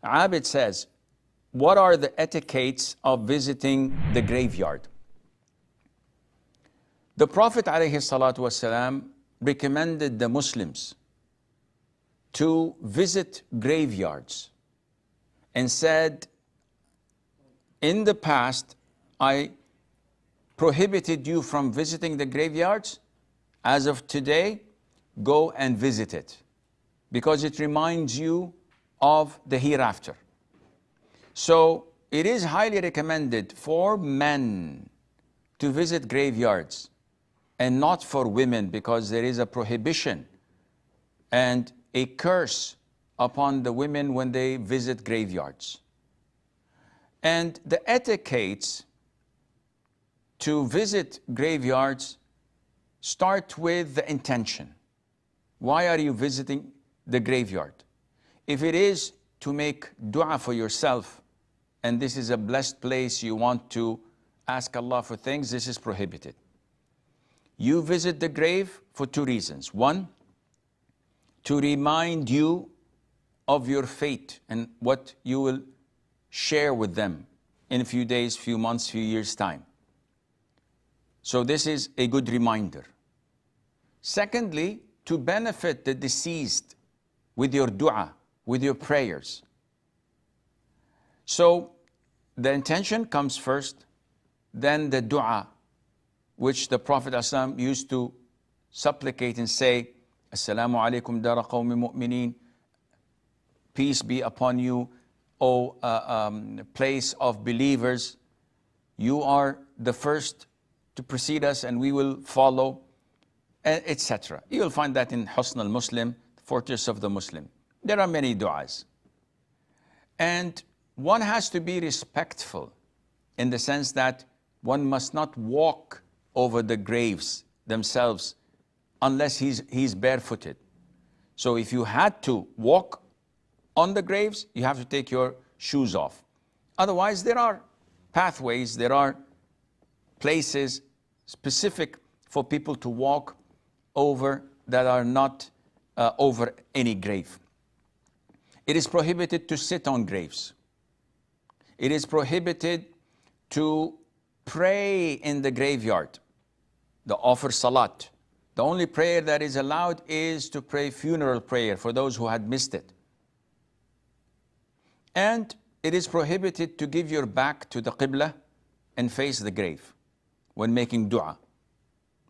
Abid says, what are the etiquettes of visiting the graveyard? The Prophet ﷺ recommended the Muslims to visit graveyards and said, in the past, I prohibited you from visiting the graveyards. As of today, go and visit it because it reminds you of the hereafter. So it is highly recommended for men to visit graveyards and not for women, because there is a prohibition and a curse upon the women when they visit graveyards. And the etiquettes to visit graveyards start with the intention. Why are you visiting the graveyard? If it is to make dua for yourself, and this is a blessed place, you want to ask Allah for things, this is prohibited. You visit the grave for two reasons. One, to remind you of your fate and what you will share with them in a few days, few months, few years' time. So this is a good reminder. Secondly, to benefit the deceased with your dua, with your prayers. So the intention comes first, then the dua, which the Prophet ﷺ used to supplicate and say, Assalamu alaikum dara qawmi mu'mineen, peace be upon you, O place of believers. You are the first to precede us and we will follow, etc. You will find that in Husn al-Muslim, Fortress of the Muslim. There are many du'as. And one has to be respectful in the sense that one must not walk over the graves themselves unless he's barefooted. So if you had to walk on the graves, you have to take your shoes off. Otherwise, there are pathways, there are places specific for people to walk over that are not over any grave. It is prohibited to sit on graves. It is prohibited to pray in the graveyard, the offer salat. The only prayer that is allowed is to pray funeral prayer for those who had missed it. And it is prohibited to give your back to the Qibla and face the grave when making dua.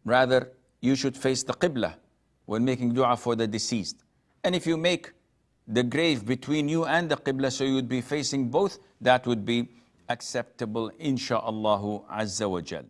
Rather, you should face the Qibla when making dua for the deceased. And if you make the grave between you and the Qibla, so you would be facing both, that would be acceptable, insha'Allah azza wa jal.